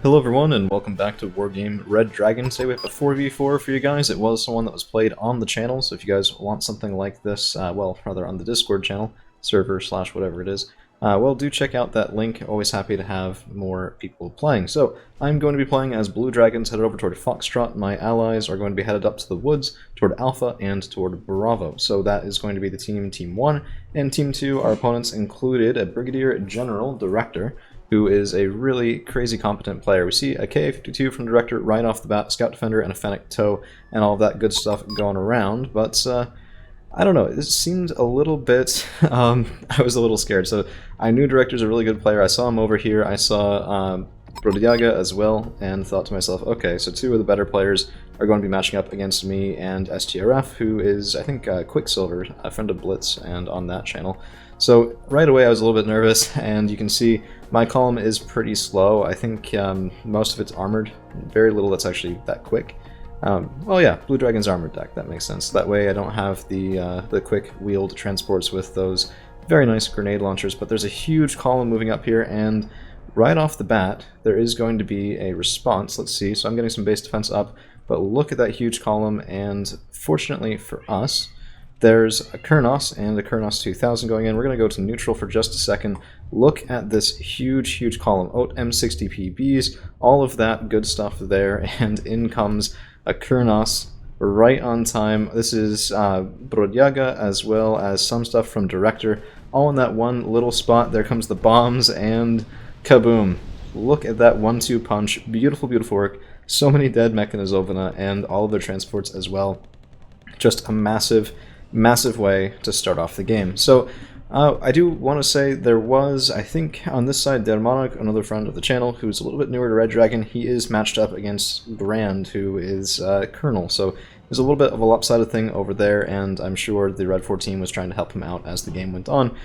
Hello everyone and welcome back to Wargame Red Dragon. Today we have a 4v4 for you guys. It was someone that was played on the channel, so if you guys want something like this, well, rather on the Discord channel, server / whatever it is, well, do check out that link. Always happy to have more people playing. So, I'm going to be playing as Blue Dragons, headed over toward Foxtrot. My allies are going to be headed up to the woods, toward Alpha, and toward Bravo. So that is going to be the Team 1. And Team 2, our opponents included a Brigadier General Director, who is a really crazy competent player. We see a KA-52 from Director right off the bat, Scout Defender, and a Fennec Toe, and all of that good stuff going around, but I don't know, it seemed a little bit, I was a little scared. So I knew Director's a really good player. I saw him over here, I saw Brodyaga as well, and thought to myself, okay, so two of the better players are going to be matching up against me and STRF, who is, I think, Quicksilver, a friend of Blitz, and on that channel. So right away I was a little bit nervous, and you can see my column is pretty slow. I think most of it's armored, very little that's actually that quick. Well, yeah, Blue Dragon's armored deck, that makes sense. That way I don't have the quick wheeled transports with those very nice grenade launchers, but there's a huge column moving up here, and right off the bat there is going to be a response. Let's see, so I'm getting some base defense up, but look at that huge column, and fortunately for us, there's a Kurnass and a Kurnass 2000 going in. We're going to go to neutral for just a second. Look at this huge column. Oat M60PBs, all of that good stuff there, and in comes a Kurnass right on time. This is Brodyaga as well as some stuff from Director, all in that one little spot. There comes the bombs, and kaboom. Look at that 1-2 punch. Beautiful work. So many dead Mechanizovina and all of their transports as well. Just a massive way to start off the game. So I do want to say there was, I think, on this side, Dermonok, another friend of the channel, who's a little bit newer to Red Dragon. He is matched up against Grand, who is Colonel. So there's a little bit of a lopsided thing over there, and I'm sure the Red 4 team was trying to help him out as the game went on.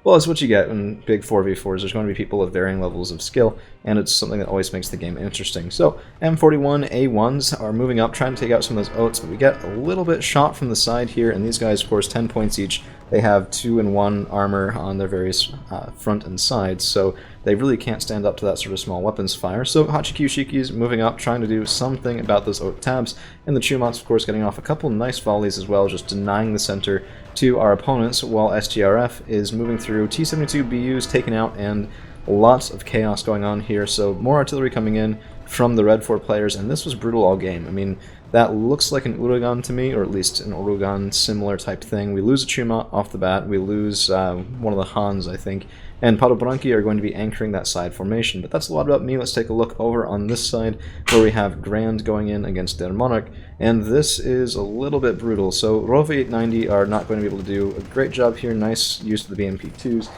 Well, it's what you get in big 4v4s. There's going to be people of varying levels of skill, and it's something that always makes the game interesting. So, M41A1s are moving up, trying to take out some of those oats, but we get a little bit shot from the side here, and these guys, of course, 10 points each. They have 2 and 1 armor on their various front and sides, so they really can't stand up to that sort of small weapons fire. So Hachikyushiki's moving up, trying to do something about those oat tabs, and the Chumats, of course, getting off a couple nice volleys as well, just denying the center to our opponents, while STRF is moving through. T-72 BUs taken out, and lots of chaos going on here, so more artillery coming in from the Red 4 players, and this was brutal all game. I mean, that looks like an Uragan to me, or at least an Uragan similar type thing. We lose a Chuma off the bat, we lose one of the Hans, I think, and Padobranki are going to be anchoring that side formation. But that's a lot about me. Let's take a look over on this side, where we have Grand going in against their Monarch, and this is a little bit brutal. So Rove 890 are not going to be able to do a great job here. Nice use of the BMP2s.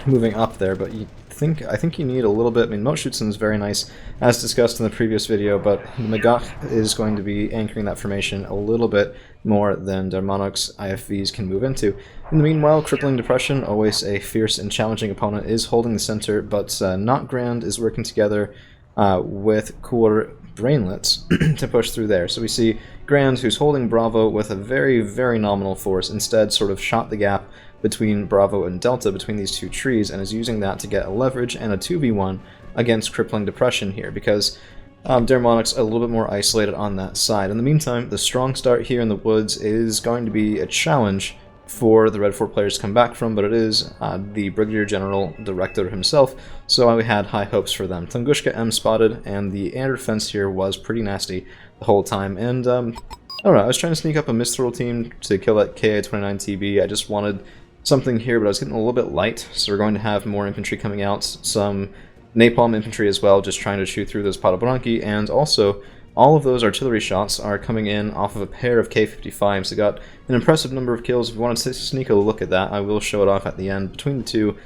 Moving up there, but I think you need a little bit. I mean, Motschutzen's very nice, as discussed in the previous video, but Magach is going to be anchoring that formation a little bit more than Dermonok's IFVs can move into. In the meanwhile, Crippling Depression, always a fierce and challenging opponent, is holding the center, but Not Grand is working together with Kur Brainlets to push through there. So we see Grand, who's holding Bravo with a very nominal force, instead sort of shot the gap between Bravo and Delta, between these two trees, and is using that to get a leverage and a 2v1 against Crippling Depression here, because Dermonok's a little bit more isolated on that side. In the meantime, the strong start here in the woods is going to be a challenge for the Red 4 players to come back from, but it is the Brigadier General Director himself, so I had high hopes for them. Tungushka M spotted, and the air defense here was pretty nasty the whole time, and I don't know, I was trying to sneak up a Mistral team to kill that KA-29TB. I just wanted something here, but I was getting a little bit light, so we're going to have more infantry coming out, some napalm infantry as well, just trying to shoot through those Padobranki, and also all of those artillery shots are coming in off of a pair of K-55s. They got an impressive number of kills. If you wanted to sneak a look at that, I will show it off at the end. Between the two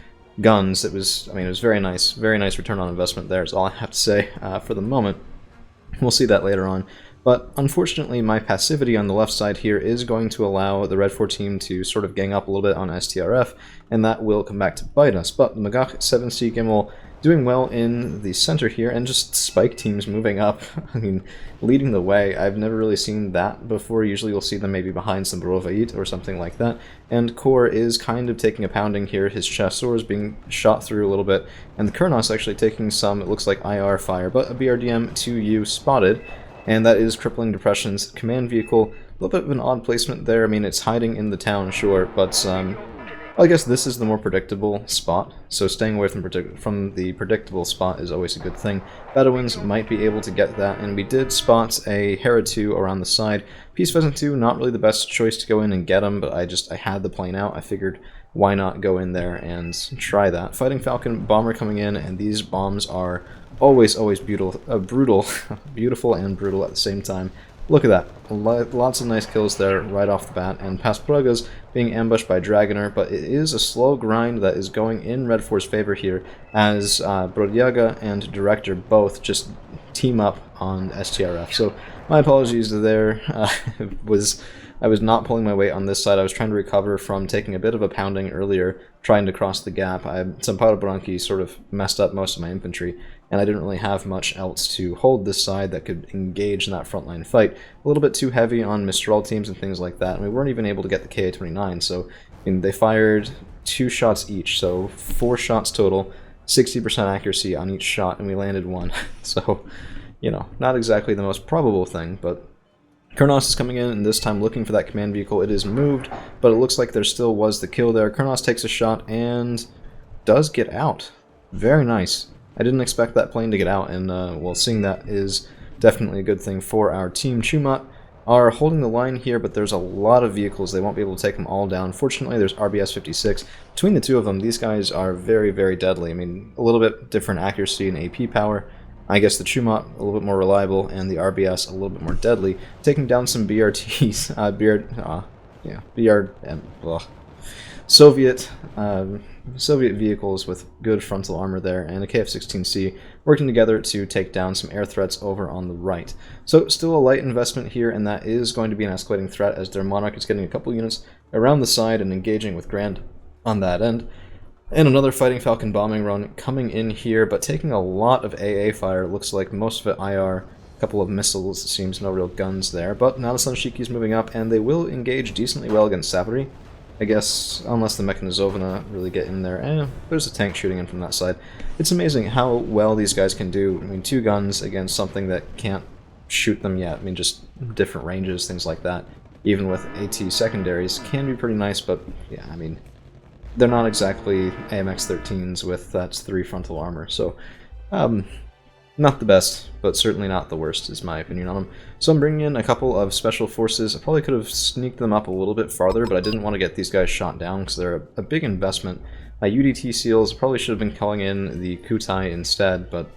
guns, it was very nice return on investment there is all I have to say for the moment. We'll see that later on. But unfortunately, my passivity on the left side here is going to allow the Red 4 team to sort of gang up a little bit on STRF, and that will come back to bite us. But the Magach 7C Gimel doing well in the center here, and just spike teams moving up. I mean, leading the way. I've never really seen that before. Usually you'll see them maybe behind some Brovait or something like that. And Kor is kind of taking a pounding here. His Chasseur is being shot through a little bit, and the Kurnass actually taking some, it looks like IR fire, but a BRDM 2U spotted, and that is Crippling Depression's command vehicle. A little bit of an odd placement there. I mean, it's hiding in the town, sure, but I guess this is the more predictable spot, so staying away from the predictable spot is always a good thing. Bedouins might be able to get that, and we did spot a Hera 2 around the side. Peace Pheasant 2, not really the best choice to go in and get him, but I had the plane out. I figured, why not go in there and try that. Fighting Falcon bomber coming in, and these bombs are always beautiful, beautiful and brutal at the same time. Look at that. Lots of nice kills there right off the bat, and Paspragas being ambushed by Dragoner, but it is a slow grind that is going in Red 4's favor here, as Brodiaga and Director both just team up on STRF. So my apologies there. I was not pulling my weight on this side. I was trying to recover from taking a bit of a pounding earlier, trying to cross the gap. Some Bronchi sort of messed up most of my infantry, and I didn't really have much else to hold this side that could engage in that frontline fight. A little bit too heavy on Mistral teams and things like that, and we weren't even able to get the KA-29, so they fired 2 shots each, so 4 shots total, 60% accuracy on each shot, and we landed 1. So, you know, not exactly the most probable thing, but Kurnass is coming in, and this time looking for that command vehicle. It is moved, but it looks like there still was the kill there. Kurnass takes a shot and does get out. Very nice. I didn't expect that plane to get out, and well, seeing that is definitely a good thing for our team. Chumat are holding the line here, but there's a lot of vehicles. They won't be able to take them all down. Fortunately, there's RBS-56. Between the two of them, these guys are very deadly. I mean, a little bit different accuracy and AP power. I guess the Chumat a little bit more reliable, and the RBS a little bit more deadly, taking down some BRTs, Soviet vehicles with good frontal armor there, and a KF-16C working together to take down some air threats over on the right. So still a light investment here, and that is going to be an escalating threat as their Monarch is getting a couple units around the side and engaging with Grand on that end. And another Fighting Falcon bombing run coming in here, but taking a lot of AA fire. Looks like most of it IR, a couple of missiles, it seems no real guns there. But now the Sunshiki is moving up, and they will engage decently well against Savary. I guess, unless the Mechanizovna really get in there. There's a tank shooting in from that side. It's amazing how well these guys can do. I mean, 2 guns against something that can't shoot them yet. I mean, just different ranges, things like that. Even with AT secondaries, can be pretty nice, but yeah, I mean, they're not exactly AMX-13s with that's 3 frontal armor, so not the best, but certainly not the worst is my opinion on them. So I'm bringing in a couple of special forces. I probably could have sneaked them up a little bit farther, but I didn't want to get these guys shot down because they're a big investment. UDT SEALs, probably should have been calling in the Kutai instead, but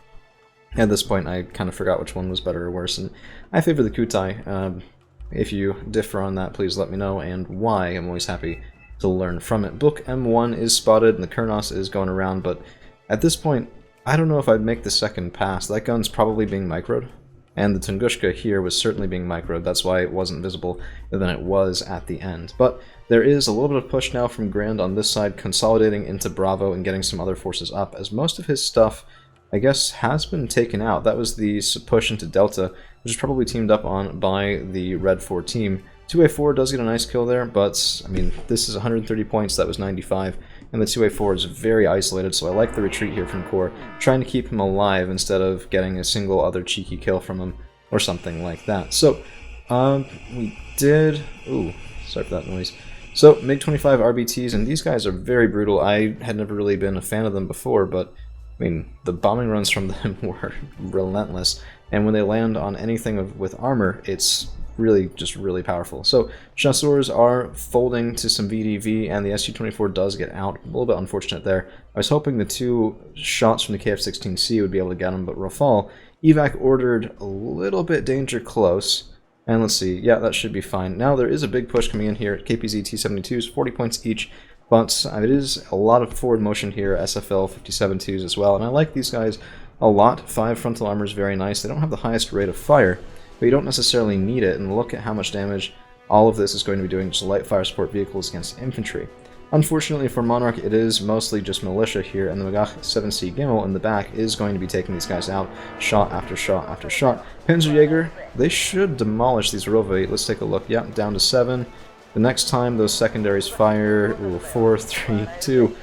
at this point I kind of forgot which one was better or worse, and I favor the Kutai. If you differ on that, please let me know, and why. I'm always happy to learn from it. Book M1 is spotted, and the Kurnass is going around, but at this point, I don't know if I'd make the second pass. That gun's probably being microed, and the Tungushka here was certainly being microed. That's why it wasn't visible than it was at the end. But there is a little bit of push now from Grand on this side, consolidating into Bravo and getting some other forces up, as most of his stuff, I guess, has been taken out. That was the push into Delta, which is probably teamed up on by the Red 4 team. 2A4 does get a nice kill there, but, I mean, this is 130 points, that was 95, and the 2A4 is very isolated, so I like the retreat here from Kor, trying to keep him alive instead of getting a single other cheeky kill from him, or something like that. So, we did... Ooh, sorry for that noise. So, MiG-25 RBTs, and these guys are very brutal. I had never really been a fan of them before, but, I mean, the bombing runs from them were relentless, and when they land on anything with armor, it's really, just really powerful. So, Chasseurs are folding to some VDV, and the SU-24 does get out. A little bit unfortunate there. I was hoping the 2 shots from the KF-16C would be able to get him, but Rafal, evac ordered a little bit danger close. And let's see, yeah, that should be fine. Now there is a big push coming in here. KPZ T-72s, 40 points each, but it is a lot of forward motion here, SFL 57-2s as well, and I like these guys a lot. 5 frontal armor is very nice. They don't have the highest rate of fire, but you don't necessarily need it, and look at how much damage all of this is going to be doing, just light fire support vehicles against infantry. Unfortunately for Monarch, it is mostly just militia here, and the Magach 7C Gimel in the back is going to be taking these guys out, shot after shot after shot. Panzerjäger, they should demolish these Rove. Let's take a look. Yep, down to 7. The next time those secondaries fire, ooh, 4, 3, 2.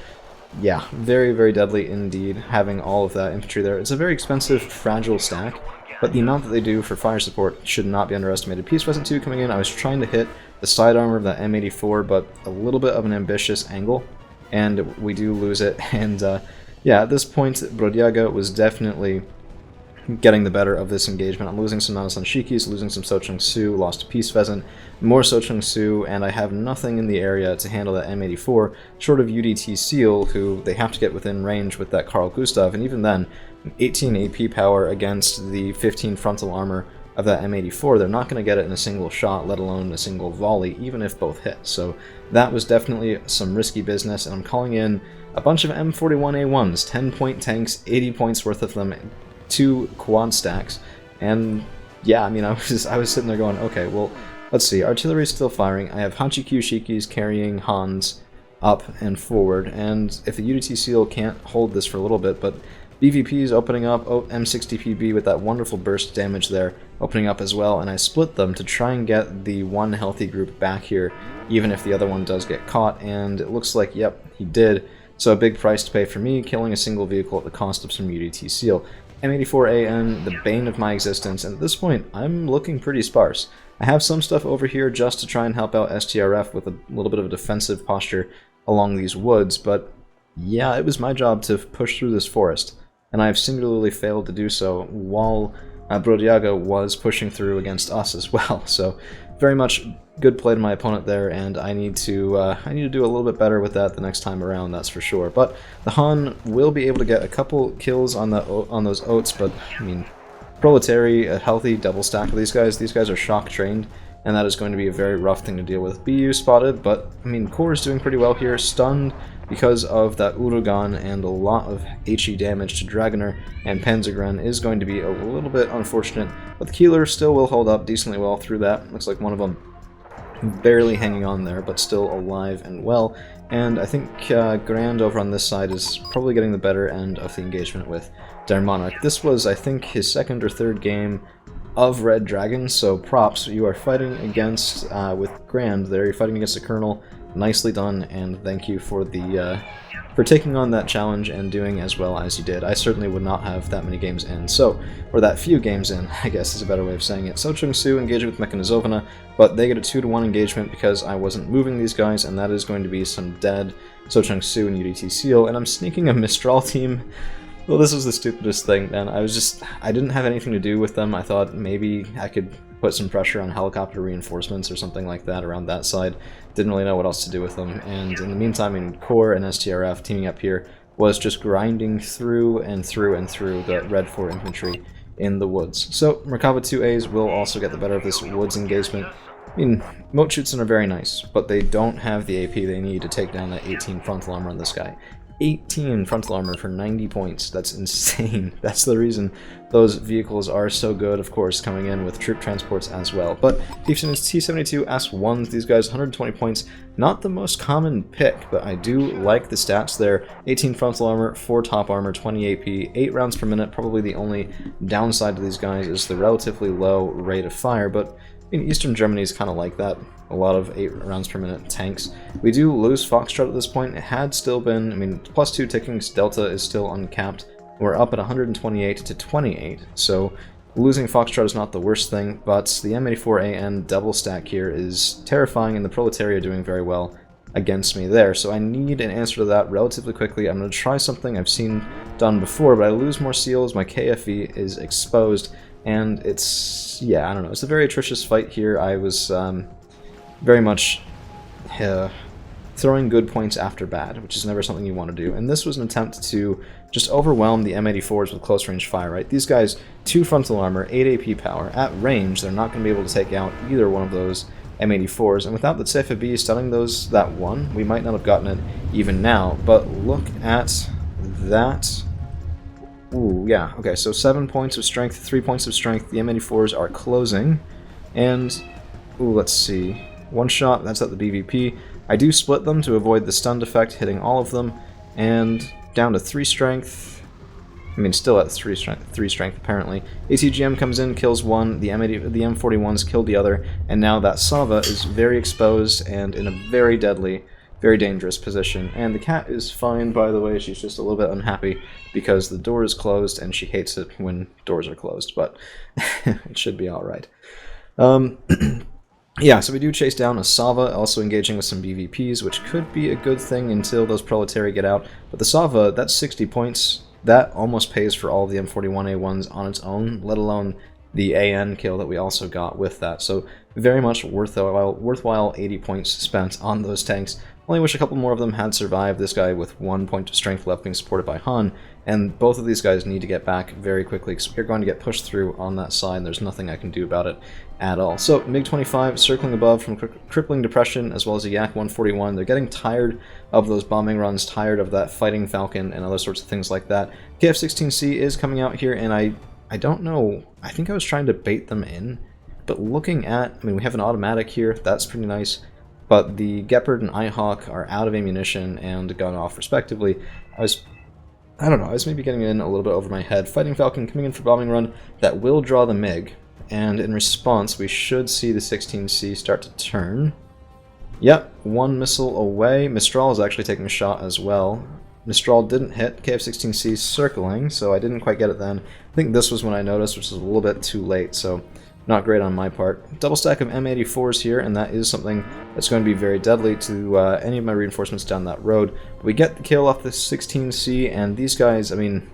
Yeah, very, very deadly indeed, having all of that infantry there. It's a very expensive, fragile stack, but the amount that they do for fire support should not be underestimated. Peace Pheasant 2 coming in, I was trying to hit the side armor of that M84, but a little bit of an ambitious angle, and we do lose it. And yeah, at this point, Brodiaga was definitely getting the better of this engagement. I'm losing some Nanasan Shikis, losing some Sochung Su, lost Peace Pheasant, more Sochung Su, and I have nothing in the area to handle that M84, short of UDT Seal, who they have to get within range with that Carl Gustav, and even then, 18 AP power against the 15 frontal armor of that M84, they're not going to get it in a single shot, let alone a single volley, even if both hit. So that was definitely some risky business, and I'm calling in a bunch of M41A1s, 10-point tanks, 80 points worth of them, 2 quad stacks, and yeah, I mean, I was sitting there going, okay, well, let's see, artillery's still firing, I have Hanchi-Q Shikis carrying Hans up and forward, and if the UDT Seal can't hold this for a little bit, but BVP's opening up, oh, M60PB with that wonderful burst damage there, opening up as well, and I split them to try and get the one healthy group back here, even if the other one does get caught, and it looks like, yep, he did. So a big price to pay for me, killing a single vehicle at the cost of some UDT Seal. M84AN, the bane of my existence, and at this point, I'm looking pretty sparse. I have some stuff over here just to try and help out STRF with a little bit of a defensive posture along these woods, but yeah, it was my job to push through this forest, and I've singularly failed to do so while Brodiaga was pushing through against us as well. So very much good play to my opponent there, and I need to do a little bit better with that the next time around, that's for sure. But the Han will be able to get a couple kills on those oats, but I mean, Proletary, a healthy double stack of these guys are shock trained, and that is going to be a very rough thing to deal with. BU spotted, but I mean, Core is doing pretty well here, stunned because of that Urugan and a lot of HE damage to Dragoner, and Panzergren is going to be a little bit unfortunate, but the Keeler still will hold up decently well through that. Looks like one of them barely hanging on there, but still alive and well, and I think Grand over on this side is probably getting the better end of the engagement with Der Monarch. This was, I think, his second or third game of Red Dragon, so props. You are fighting against, with Grand there, you're fighting against a Colonel. Nicely done, and thank you for the for taking on that challenge and doing as well as you did. I certainly would not have that many games in, or that few games in, I guess is a better way of saying it. Sochung Su engaged with Mechanizovana, but they get a 2-to-1 engagement because I wasn't moving these guys, and that is going to be some dead Sochung Su and UDT Seal, and I'm sneaking a Mistral team. Well, this was the stupidest thing, and I didn't have anything to do with them. I thought maybe I could put some pressure on helicopter reinforcements or something like that around that side. Didn't really know what else to do with them, and in the meantime, in Core and STRF teaming up here was just grinding through and through and through the Red 4 infantry in the woods. So Merkava 2As will also get the better of this woods engagement. I mean, Mochutsen are very nice, but they don't have the AP they need to take down that 18 frontal armor on this guy. 18 frontal armor for 90 points. That's insane. That's the reason those vehicles are so good, of course, coming in with troop transports as well. But T-72 S1s, these guys, 120 points. Not the most common pick, but I do like the stats there. 18 frontal armor, 4 top armor, 20 AP, 8 rounds per minute. Probably the only downside to these guys is the relatively low rate of fire, but in Eastern Germany is kind of like that. A lot of 8 rounds per minute tanks. We do lose Foxtrot at this point. It had still been, I mean, +2 ticking delta is still uncapped. We're up at 128 to 28, so losing Foxtrot is not the worst thing, but the M84AN double stack here is terrifying, and the Proletariat are doing very well against me there. So I need an answer to that relatively quickly. I'm going to try something I've seen done before, but I lose more seals, my KFE is exposed, and it's, yeah, I don't know. It's a very atrocious fight here. I was very much throwing good points after bad, which is never something you want to do. And this was an attempt to just overwhelm the M84s with close range fire, right? These guys, 2 frontal armor, 8 AP power. At range, they're not going to be able to take out either one of those M84s. And without the CFB stunning that one, we might not have gotten it even now. But look at that. Ooh, yeah. Okay, so 7 points of strength, 3 points of strength. The M84s are closing. And, ooh, let's see. 1 shot, that's at the BVP. I do split them to avoid the stunned effect hitting all of them, and down to 3 strength. I mean, still at 3 strength apparently. ACGM comes in, kills one, the M41s killed the other, and now that Sava is very exposed and in a very deadly, very dangerous position. And the cat is fine, by the way. She's just a little bit unhappy because the door is closed and she hates it when doors are closed, but it should be alright. Yeah, so we do chase down a Sava, also engaging with some BVPs, which could be a good thing until those Proletari get out. But the Sava, that's 60 points. That almost pays for all of the M41A1s on its own, let alone the AN kill that we also got with that. So very much worthwhile 80 points spent on those tanks. Only wish a couple more of them had survived. This guy with 1 point of strength left being supported by Han, and both of these guys need to get back very quickly because we're going to get pushed through on that side, and there's nothing I can do about it at all. So MiG-25 circling above from crippling depression, as well as a Yak-141. They're getting tired of those bombing runs, tired of that fighting Falcon and other sorts of things like that. KF-16C is coming out here, and I don't know, I think I was trying to bait them in, but looking at, I mean, we have an automatic here, that's pretty nice. But the Gepard and Ihawk are out of ammunition and gone off respectively. I don't know, I was maybe getting in a little bit over my head. Fighting Falcon coming in for bombing run that will draw the MiG, and in response we should see the 16C start to turn. Yep, 1 missile away. Mistral is actually taking a shot as well. Mistral didn't hit. KF-16C circling, so I didn't quite get it then. I think this was when I noticed, which was a little bit too late, so not great on my part. Double stack of M84s here, and that is something that's going to be very deadly to any of my reinforcements down that road. But we get the kill off the 16C, and these guys, I mean,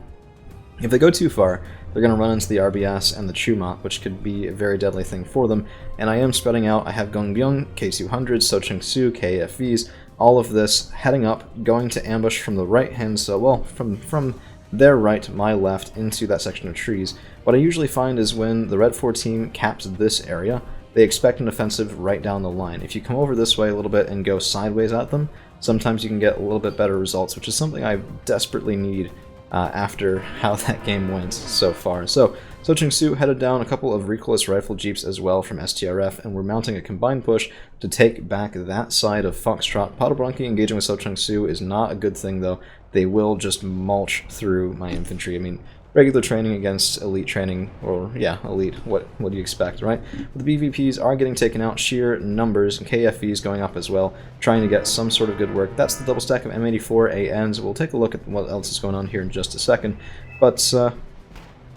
if they go too far, they're going to run into the RBS and the Chuma, which could be a very deadly thing for them. And I am spreading out. I have Gongbyung, K200s, Sochung-Su, KFVs, all of this heading up, going to ambush from the right hand, so, well, from their right, my left, into that section of trees. What I usually find is when the Red 4 team caps this area, they expect an offensive right down the line. If you come over this way a little bit and go sideways at them, sometimes you can get a little bit better results, which is something I desperately need after how that game went so far. So, Sochung-Su headed down a couple of recoilless rifle jeeps as well from STRF, and we're mounting a combined push to take back that side of Foxtrot. Podobranki engaging with Sochung-Su is not a good thing, though. They will just mulch through my infantry. I mean, regular training against elite training, or yeah, elite, what do you expect, right? But the BVPs are getting taken out, sheer numbers, and KFVs going up as well, trying to get some sort of good work. That's the double stack of M84 ANs. We'll take a look at what else is going on here in just a second. But,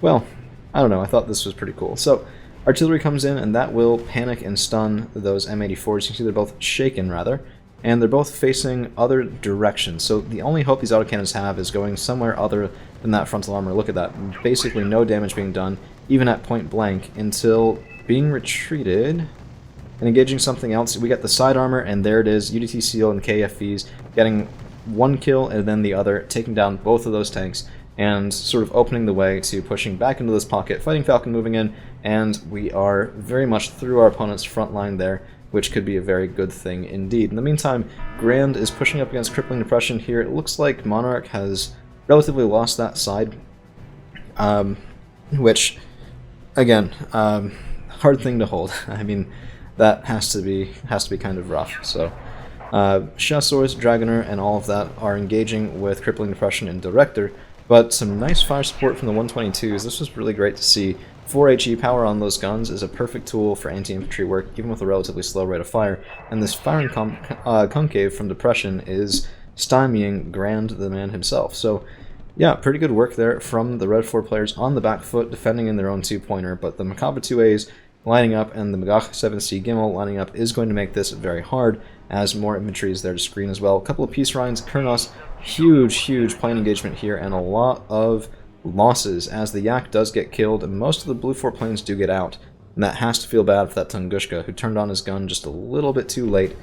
well, I don't know, I thought this was pretty cool. So, artillery comes in, and that will panic and stun those M84s. You can see they're both shaken, rather. And they're both facing other directions, so the only hope these autocannons have is going somewhere other than that frontal armor. Look at that, basically no damage being done, even at point blank, until being retreated and engaging something else. We get the side armor, and there it is, UDT Seal and KFVs getting 1 kill and then the other, taking down both of those tanks, and sort of opening the way to pushing back into this pocket. Fighting Falcon moving in, and we are very much through our opponent's front line there, which could be a very good thing indeed. In the meantime, Grand is pushing up against Crippling Depression here. It looks like Monarch has relatively lost that side, which, again, hard thing to hold. I mean, that has to be kind of rough. So, Chasseurs, Dragoner, and all of that are engaging with Crippling Depression and Director, but some nice fire support from the 122s. This was really great to see. 4 HE power on those guns is a perfect tool for anti-infantry work, even with a relatively slow rate of fire, and this firing concave from Depression is stymieing Grand the man himself. So, yeah, pretty good work there from the Red 4 players on the back foot, defending in their own 2-pointer, but the Macabre 2As lining up and the Magach 7C Gimel lining up is going to make this very hard, as more infantry is there to screen as well. A couple of Peace Rhines, Kurnass, huge plane engagement here, and a lot of losses as the Yak does get killed, and most of the Blue 4 planes do get out, and that has to feel bad for that Tunguska, who turned on his gun just a little bit too late.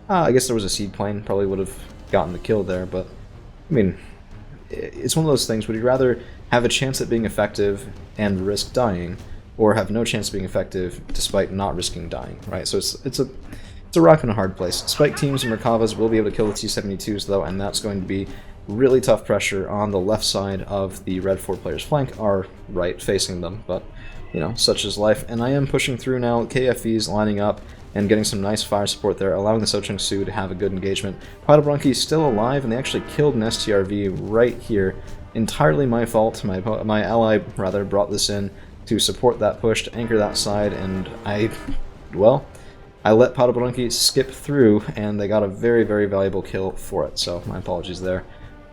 I guess there was a seed plane, probably would have gotten the kill there, but, I mean, it's one of those things, would you rather have a chance at being effective and risk dying, or have no chance of being effective despite not risking dying, right? So it's a rock and a hard place. Spike teams and Merkavas will be able to kill the T-72s, though, and that's going to be really tough pressure on the left side of the red 4 player's flank, our right facing them, but you know, such is life. And I am pushing through now, KFE's lining up and getting some nice fire support there, allowing the Sochung Su to have a good engagement. Padelbranchi is still alive, and they actually killed an STRV right here. Entirely my fault. My ally, rather, brought this in to support that push, to anchor that side, and I let Padelbranchi skip through, and they got a very, very valuable kill for it, so my apologies there.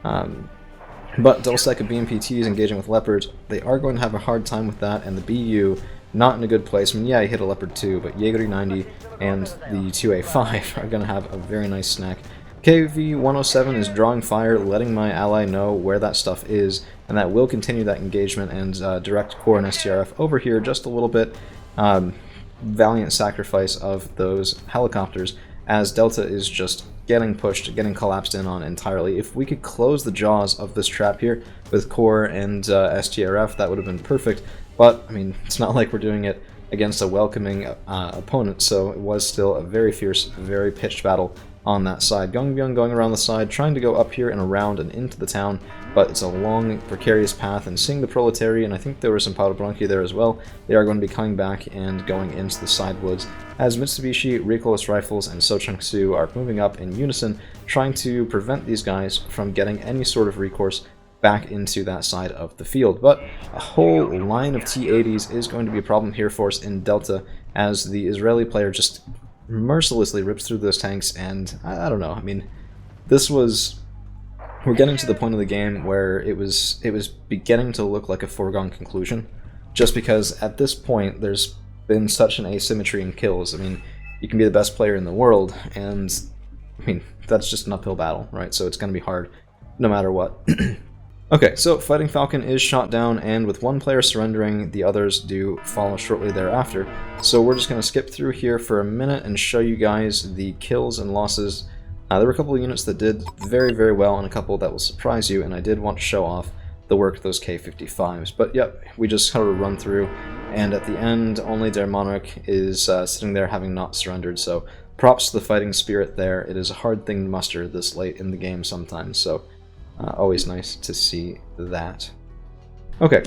But double stack of BMPTs engaging with Leopards, they are going to have a hard time with that, and the BU not in a good place. I mean, yeah, he hit a Leopard 2, but Jaeger 90 and the 2A5 are going to have a very nice snack. KV-107 is drawing fire, letting my ally know where that stuff is, and that will continue that engagement and direct Core and STRF over here just a little bit. Valiant sacrifice of those helicopters, as Delta is just getting pushed, getting collapsed in on entirely. If we could close the jaws of this trap here with Core and STRF, that would have been perfect. But, I mean, it's not like we're doing it against a welcoming opponent, so it was still a very fierce, very pitched battle on that side. Gongbyung going around the side, trying to go up here and around and into the town, but it's a long, precarious path, and seeing the Proletariat, and I think there were some Padelbranchi there as well, they are going to be coming back and going into the side woods, as Mitsubishi, recoilless rifles, and Sochung Su are moving up in unison, trying to prevent these guys from getting any sort of recourse back into that side of the field. But a whole line of T-80s is going to be a problem here for us in Delta, as the Israeli player just mercilessly rips through those tanks, and I don't know, I mean, we're getting to the point of the game where it was beginning to look like a foregone conclusion, just because at this point there's been such an asymmetry in kills. I mean, you can be the best player in the world, and I mean, that's just an uphill battle, right? So it's going to be hard no matter what. Okay, so Fighting Falcon is shot down, and with one player surrendering, the others do follow shortly thereafter. So we're just going to skip through here for a minute and show you guys the kills and losses. There were a couple of units that did very, very well, and a couple that will surprise you, and I did want to show off the work of those K-55s. But yep, we just kind of run through, and at the end, only Der Monarch is sitting there having not surrendered, so props to the fighting spirit there. It is a hard thing to muster this late in the game sometimes, so always nice to see that. Okay,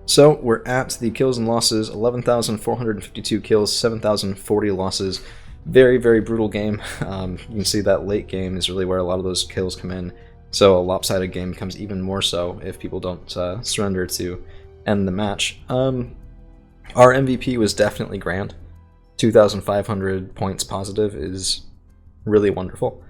so we're at the kills and losses, 11,452 kills, 7,040 losses. Very, very brutal game. You can see that late game is really where a lot of those kills come in, so a lopsided game becomes even more so if people don't surrender to end the match. Our MVP was definitely grand. 2,500 points positive is really wonderful.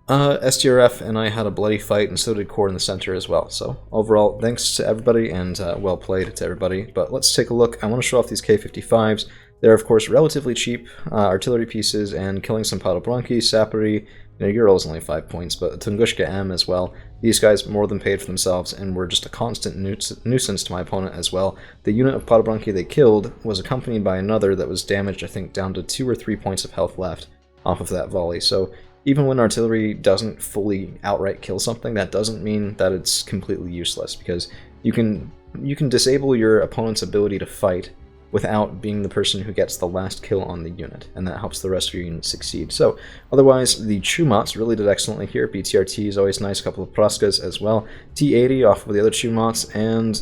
STRF and I had a bloody fight, and so did Core in the center as well. So overall, thanks to everybody, and well played to everybody. But let's take a look. I want to show off these K-55s. They're, of course, relatively cheap artillery pieces, and killing some Padelbranchi, Sapari, you know, Ural's only 5 points, but Tungushka M as well. These guys more than paid for themselves, and were just a constant nuisance to my opponent as well. The unit of Padelbranchi they killed was accompanied by another that was damaged, I think, down to 2 or 3 points of health left off of that volley. So even when artillery doesn't fully outright kill something, that doesn't mean that it's completely useless, because you can disable your opponent's ability to fight without being the person who gets the last kill on the unit, and that helps the rest of your units succeed. So otherwise, the Chumats really did excellently here. BTRT is always nice, a couple of Praskas as well. T80 off of the other Chumats, and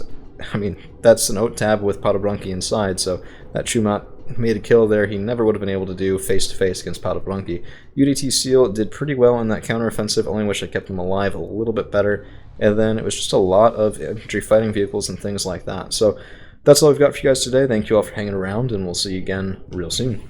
I mean, that's an OAT tab with Padelbranchi inside, so that Chumat made a kill there he never would have been able to do face-to-face against Padelbranchi. UDT Seal did pretty well in that counteroffensive, only wish I kept him alive a little bit better, and then it was just a lot of infantry fighting vehicles and things like that. So that's all I've got for you guys today. Thank you all for hanging around, and we'll see you again real soon.